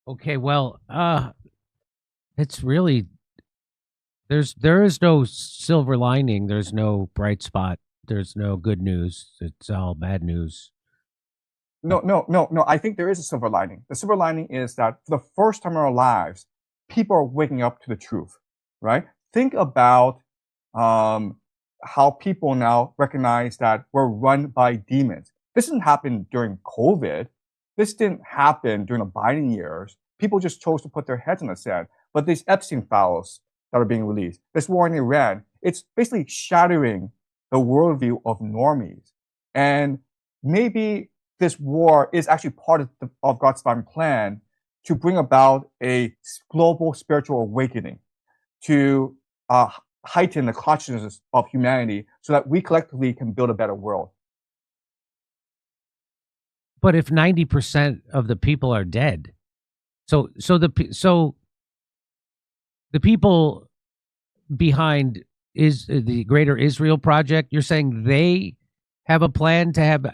Okay, well, it's really there is no silver lining. There's no bright spot. There's no good news. It's all bad news. Uh, No. I think there is a silver lining. The silver lining is that for the first time in our lives, people are waking up to the truth, right? Think about um, how people now recognize that we're run by demons. This didn't happen during COVID. This didn't happen during the Biden years. People just chose to put their heads in the sand. But these Epstein files that are being released, this war in Iran, it's basically shattering the worldview of normies. And maybe this war is actually part of God's divine plan to bring about a global spiritual awakening, to heighten the consciousness of humanity so that we collectively can build a better world. but if 90% of the people are dead, so the people behind is the Greater Israel Project. You're saying they have a plan to have.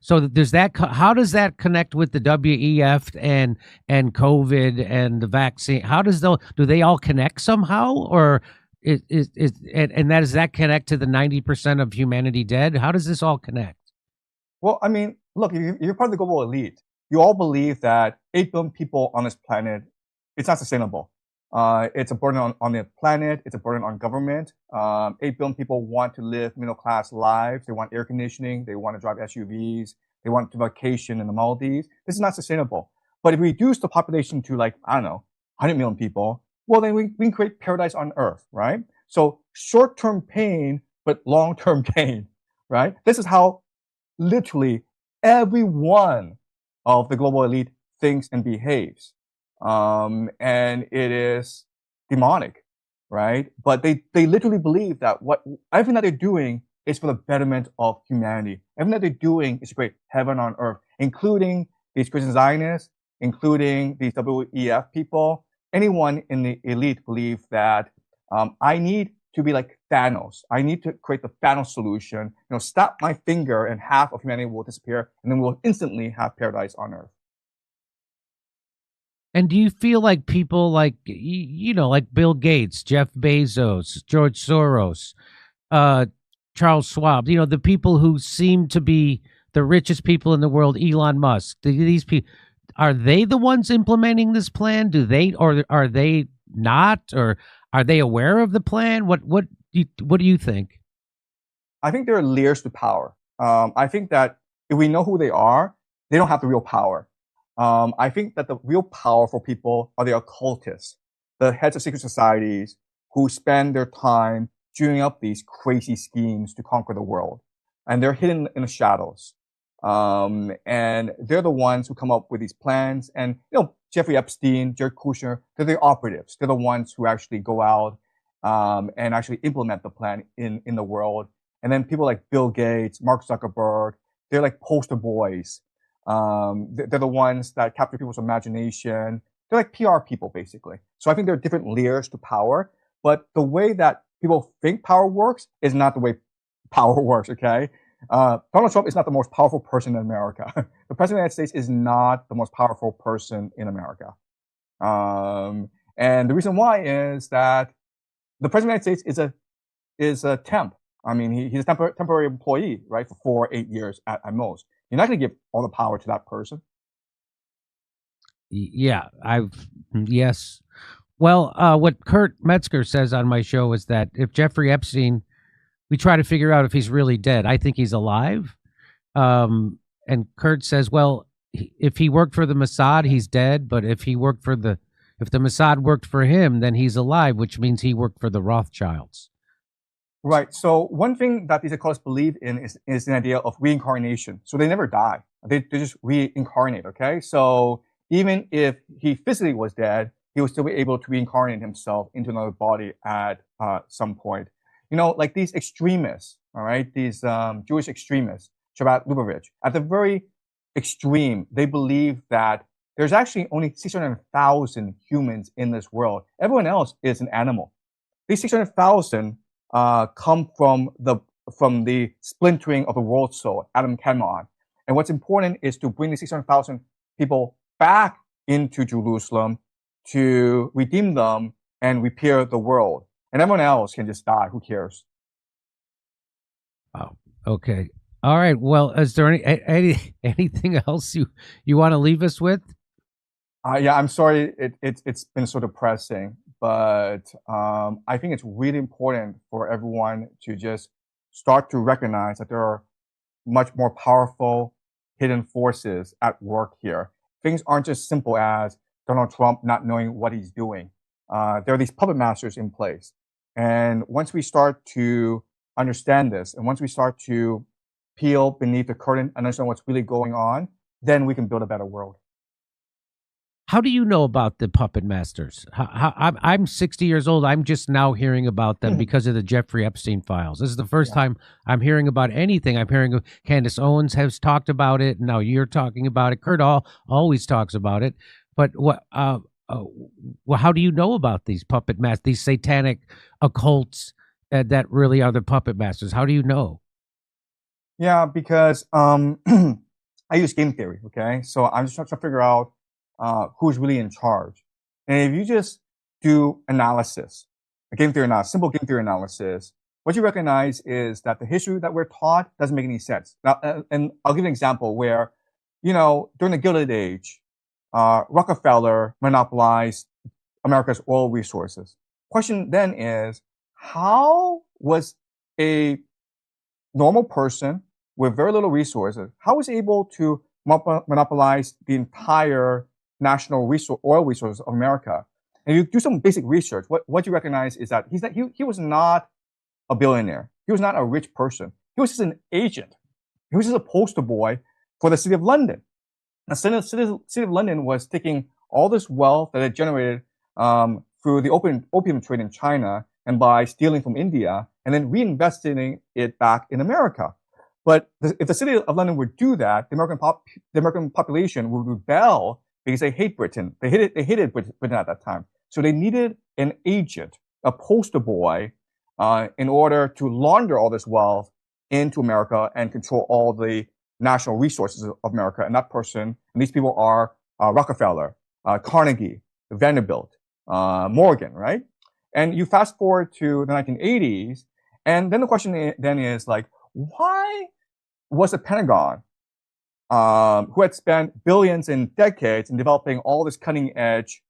So does that? How does that connect with the WEF and COVID and the vaccine? How do they all connect somehow, or and that does that connect to the 90% of humanity dead? How does this all connect? Well, I mean, look, you're part of the global elite. You all believe that 8 billion people on this planet, it's not sustainable. It's a burden on the planet. It's a burden on government. 8 billion people want to live middle class lives. They want air conditioning. They want to drive SUVs. They want to vacation in the Maldives. This is not sustainable. But if we reduce the population to like, I don't know, 100 million people, well, then we can create paradise on earth, right? So short-term pain, but long-term gain, right? This is how literally every one of the global elite thinks and behaves. And it is demonic, right? But they literally believe that everything that they're doing is for the betterment of humanity. Everything that they're doing is to create heaven on earth, including these Christian Zionists, including these WEF people. Anyone in the elite believe that I need to be like Thanos. I need to create the Thanos solution. Snap my finger and half of humanity will disappear, and then we'll instantly have paradise on earth. And do you feel like people like like Bill Gates, Jeff Bezos, George Soros, uh, Charles Schwab, the people who seem to be the richest people in the world, Elon Musk, these people, are they the ones implementing this plan? Do they, or are they not, or are they aware of the plan? What do you think? I think there are layers to power. I think that if we know who they are, they don't have the real power. I think that the real powerful people are the occultists, the heads of secret societies who spend their time dreaming up these crazy schemes to conquer the world. And they're hidden in the shadows. And they're the ones who come up with these plans. And, Jeffrey Epstein, Jared Kushner, they're the operatives. They're the ones who actually go out and actually implement the plan in the world. And then people like Bill Gates, Mark Zuckerberg, they're like poster boys. They're the ones that capture people's imagination. They're like PR people, basically. So I think there are different layers to power, but the way that people think power works is not the way power works, okay? Donald Trump is not the most powerful person in America. The president of the United States is not the most powerful person in America. And the reason why is that the president of the United States is a temp. I mean, he's a temporary employee, right, for 8 years at most. You're not going to give all the power to that person. Yeah, yes. Well, what Kurt Metzger says on my show is that if Jeffrey Epstein, we try to figure out if he's really dead. I think he's alive. And Kurt says, well, if he worked for the Mossad, he's dead. But if the Mossad worked for him, then he's alive, which means he worked for the Rothschilds. Right. So one thing that these occultists believe in is the idea of reincarnation. So they never die. They just reincarnate. Okay. So even if he physically was dead, he would still be able to reincarnate himself into another body at some point. Like these extremists, all right, these Jewish extremists, Shabbat Lubavitch, at the very extreme, they believe that there's actually only 600,000 humans in this world. Everyone else is an animal. These 600,000 come from the splintering of the world soul, Adam Kadmon. And what's important is to bring the 600,000 people back into Jerusalem to redeem them and repair the world. And everyone else can just die. Who cares? Oh, okay. All right. Well, is there anything else you want to leave us with? Yeah, I'm sorry it's been so depressing, but I think it's really important for everyone to just start to recognize that there are much more powerful hidden forces at work here. Things aren't just simple as Donald Trump not knowing what he's doing. There are these puppet masters in place. And once we start to understand this, and once we start to peel beneath the curtain and understand what's really going on, then we can build a better world. How do you know about the puppet masters? I'm 60 years old. I'm just now hearing about them because of the Jeffrey Epstein files. This is the first time I'm hearing about anything. I'm hearing Candace Owens has talked about it. Now you're talking about it. Kurt always talks about it. But what? Well, how do you know about these puppet masters, these satanic occults that really are the puppet masters? How do you know? Yeah, because I use game theory. Okay, so I'm just trying to figure out who's really in charge. And if you just do analysis, a game theory analysis, simple game theory analysis, what you recognize is that the history that we're taught doesn't make any sense. Now, and I'll give an example where, during the Gilded Age, Rockefeller monopolized America's oil resources. Question then is, how was a normal person with very little resources, how was he able to monopolize the entire national oil resources of America? And you do some basic research. What you recognize is that he was not a billionaire. He was not a rich person. He was just an agent. He was just a poster boy for the city of London. The city of London was taking all this wealth that it generated through the opium trade in China and by stealing from India and then reinvesting it back in America. But if the city of London would do that, the American population would rebel because they hate Britain. They hated Britain at that time. So they needed an agent, a poster boy, in order to launder all this wealth into America and control all the national resources of America. And that person, and these people are Rockefeller, Carnegie, Vanderbilt, Morgan, right? And you fast forward to the 1980s, and then the question then is like, why was the Pentagon, who had spent billions and decades in developing all this cutting edge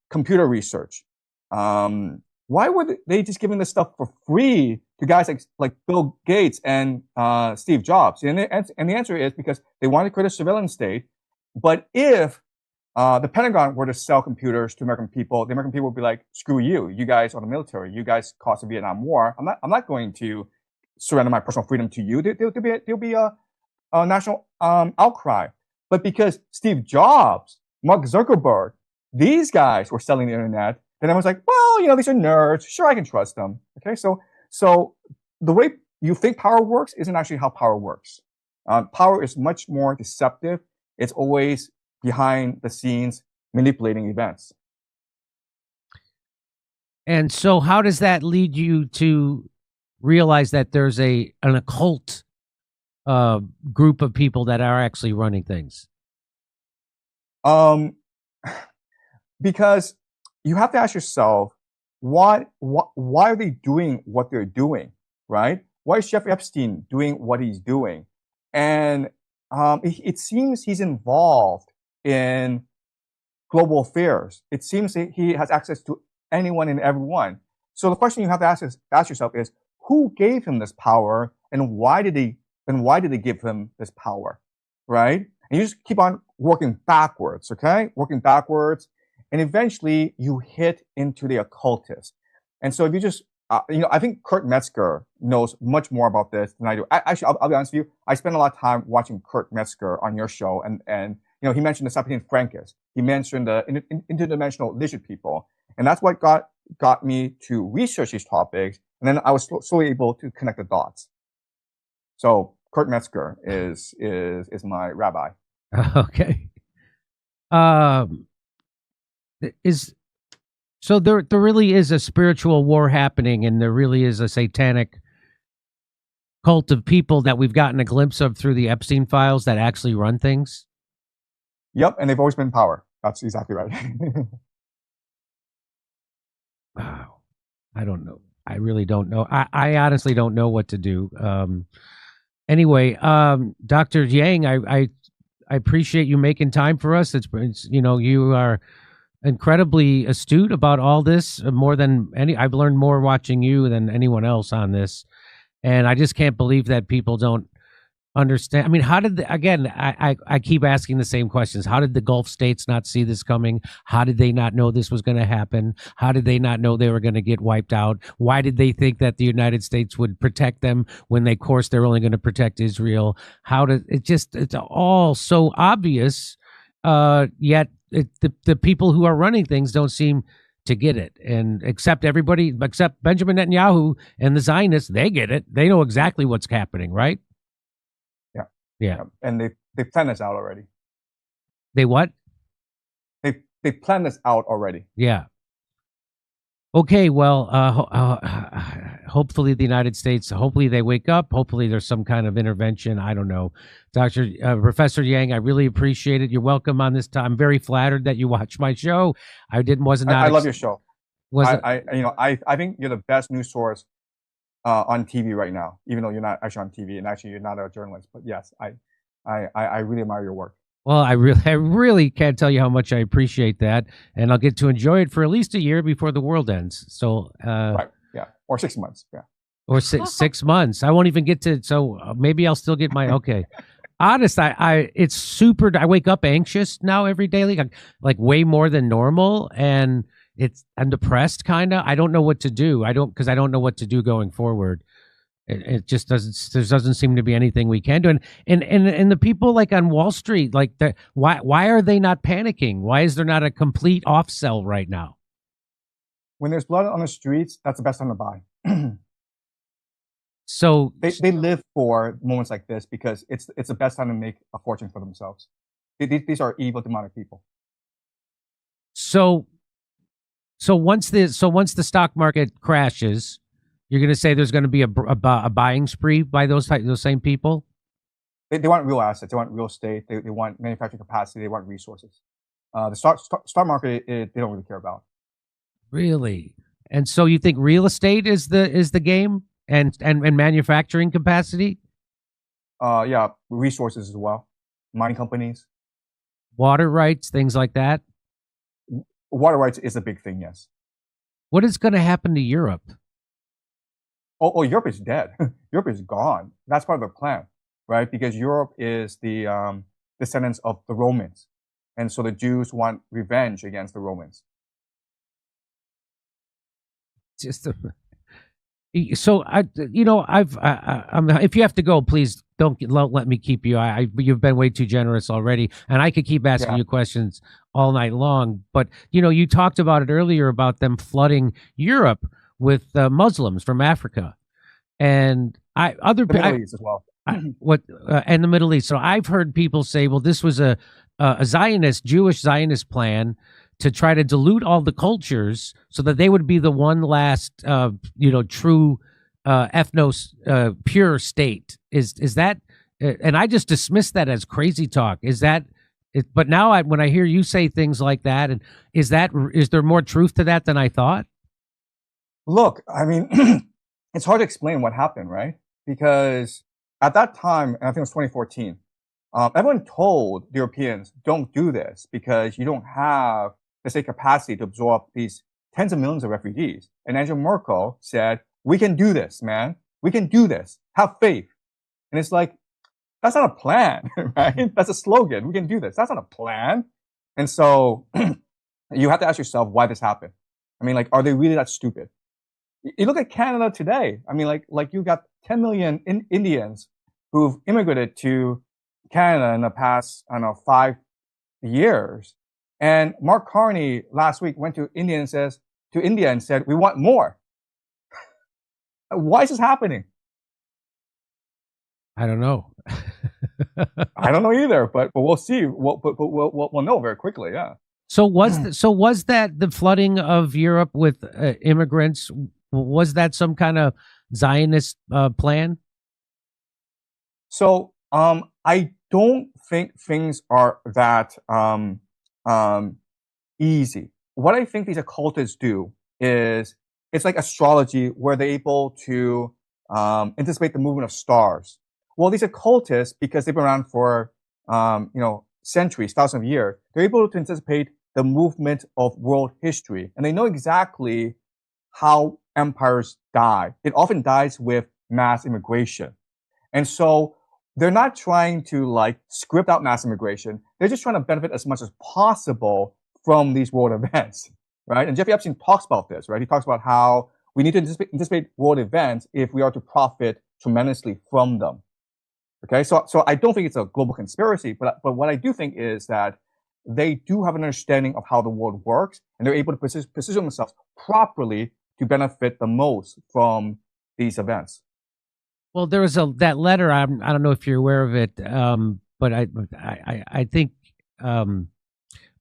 computer research, why were they just giving this stuff for free to guys like Bill Gates and Steve Jobs? And the answer is because they wanted to create a surveillance state. But if the Pentagon were to sell computers to American people, the American people would be like, screw you. You guys are the military. You guys caused the Vietnam War. I'm not going to surrender my personal freedom to you. There'll be a national outcry. But because Steve Jobs, Mark Zuckerberg, these guys were selling the internet, then everyone's like, well, these are nerds. Sure, I can trust them. Okay, so the way you think power works isn't actually how power works. Power is much more deceptive. It's always behind the scenes manipulating events. And so how does that lead you to realize that there's an occult group of people that are actually running things? Because you have to ask yourself, why are they doing what they're doing, right? Why is Jeffrey Epstein doing what he's doing? And it seems he's involved in global affairs. It seems that he has access to anyone and everyone. So the question you have to ask yourself is, who gave him this power, and why did they give him this power, right? And you just keep on working backwards, okay? Working backwards, and eventually you hit into the occultist. And so if you just, I think Kurt Metzger knows much more about this than I do. Actually, I'll be honest with you. I spent a lot of time watching Kurt Metzger on your show, and he mentioned the Sapien Francus. He mentioned the interdimensional lizard people, and that's what got me to research these topics. And then I was slowly able to connect the dots. So Kurt Metzger is my rabbi. Okay. So there really is a spiritual war happening, and there really is a satanic cult of people that we've gotten a glimpse of through the Epstein files that actually run things? Yep, and they've always been in power. That's exactly right. Wow. I don't know. I really don't know. I honestly don't know what to do. Anyway, Dr. Yang, I appreciate you making time for us. It's you are incredibly astute about all this, more than any. I've learned more watching you than anyone else on this, and I just can't believe that people don't understand. I mean, how did again? I keep asking the same questions. How did the Gulf states not see this coming? How did they not know this was going to happen? How did they not know they were going to get wiped out? Why did they think that the United States would protect them when they, of course, they're only going to protect Israel? How did it just? It's all so obvious, yet the people who are running things don't seem to get it, and except Benjamin Netanyahu and the Zionists, they get it. They know exactly what's happening, right? Yeah. And they planned this out already. They what? They planned this out already. Yeah. Okay. Well, hopefully the United States. Hopefully they wake up. Hopefully there's some kind of intervention. I don't know, Professor Yang. I really appreciate it. You're welcome on this time. I'm very flattered that you watch my show. I love your show. I think you're the best news source on TV right now, even though you're not actually on TV and actually you're not a journalist. But yes, I really admire your work. Well, I really can't tell you how much I appreciate that, and I'll get to enjoy it for at least a year before the world ends. So, right, yeah, or 6 months, yeah, or 6 months. I won't even get to. So maybe I'll still get my okay. Honest, it's super. I wake up anxious now every day, like way more than normal, and I'm depressed, kind of. I don't know what to do. Because I don't know what to do going forward. It just doesn't. There doesn't seem to be anything we can do. And the people like on Wall Street, like why are they not panicking? Why is there not a complete off sell right now? When there's blood on the streets, that's the best time to buy. So they live for moments like this because it's the best time to make a fortune for themselves. These are evil, demonic people. So once the stock market crashes, you're going to say there's going to be a buying spree by those same people? They want real assets. They want real estate. They want manufacturing capacity. They want resources. The stock market, they don't really care about. Really? And so you think real estate is the game and manufacturing capacity? Yeah, resources as well. Mining companies. Water rights, things like that? Water rights is a big thing, yes. What is going to happen to Europe? Oh, Europe is dead. Europe is gone. That's part of the plan, right? Because Europe is the descendants of the Romans. And so the Jews want revenge against the Romans. Just so if you have to go, please don't let me keep you. You've been way too generous already, and I could keep asking you questions all night long. But you talked about it earlier about them flooding Europe with Muslims from Africa, and the Middle East as well. And the Middle East. So I've heard people say, well, this was a Jewish Zionist plan to try to dilute all the cultures so that they would be the one last, true ethnos pure state. Is that? And I just dismissed that as crazy talk. Is that? But now, when I hear you say things like that, and is there more truth to that than I thought? Look, I mean, it's hard to explain what happened, right? Because at that time, and I think it was 2014, everyone told the Europeans, don't do this because you don't have the state capacity to absorb these tens of millions of refugees. And Angela Merkel said, we can do this, man. We can do this. Have faith. And it's like, that's not a plan, right? That's a slogan. We can do this. That's not a plan. And so you have to ask yourself why this happened. I mean, like, are they really that stupid? You look at Canada today. I mean, like you got 10 million Indians who've immigrated to Canada in the past, 5 years. And Mark Carney last week went to India and said, we want more. Why is this happening? I don't know. I don't know either, but we'll see. We'll know very quickly. Yeah. So was that the flooding of Europe with immigrants? Was that some kind of Zionist plan? So I don't think things are that easy. What I think these occultists do is it's like astrology where they're able to anticipate the movement of stars. Well, these occultists, because they've been around for centuries, thousands of years, they're able to anticipate the movement of world history, and they know exactly how empires die. It often dies with mass immigration, and so they're not trying to like script out mass immigration. They're just trying to benefit as much as possible from these world events, right? And Jeffrey Epstein talks about this, right? He talks about how we need to anticipate world events if we are to profit tremendously from them. Okay, so I don't think it's a global conspiracy, but what I do think is that they do have an understanding of how the world works, and they're able to position themselves properly to benefit the most from these events. Well, there was that letter. I don't know if you're aware of it, but I think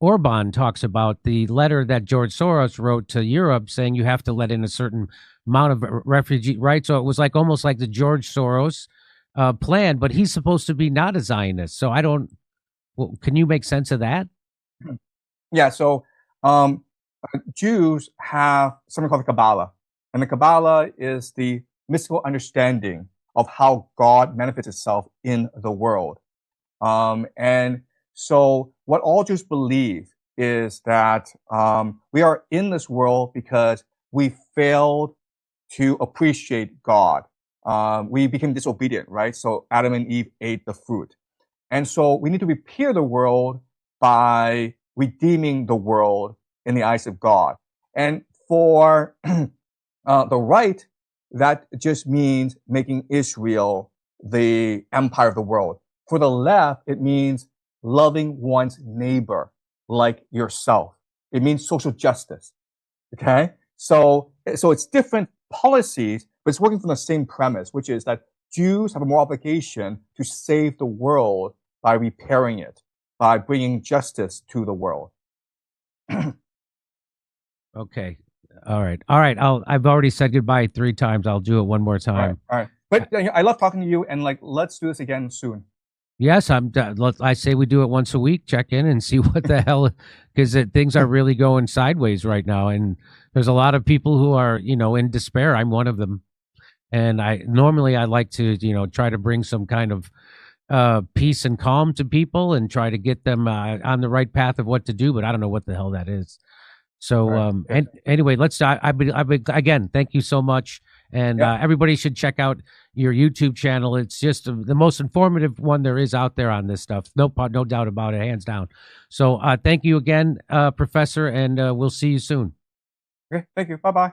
Orban talks about the letter that George Soros wrote to Europe saying you have to let in a certain amount of refugee, right? So it was like almost like the George Soros plan, but he's supposed to be not a Zionist. So I don't. Well, can you make sense of that? Yeah. So Jews have something called the Kabbalah, and the Kabbalah is the mystical understanding of how God manifests itself in the world. And so what all Jews believe is that we are in this world because we failed to appreciate God. We became disobedient, right? So Adam and Eve ate the fruit. And so we need to repair the world by redeeming the world in the eyes of God. And for the right, that just means making Israel the empire of the world. For the left, it means loving one's neighbor like yourself. It means social justice. Okay? So it's different policies, but it's working from the same premise, which is that Jews have a moral obligation to save the world by repairing it, by bringing justice to the world. Okay. All right. I've already said goodbye 3 times. I'll do it one more time. All right. But I love talking to you, and like, let's do this again soon. Yes, I say we do it once a week. Check in and see what the hell, because things are really going sideways right now, and there's a lot of people who are in despair. I'm one of them, and I like to try to bring some kind of peace and calm to people and try to get them on the right path of what to do. But I don't know what the hell that is. So and anyway, again, thank you so much. And everybody should check out your YouTube channel. It's just the most informative one there is out there on this stuff. No doubt about it, hands down. So thank you again, Professor, and we'll see you soon. Okay, thank you. Bye-bye.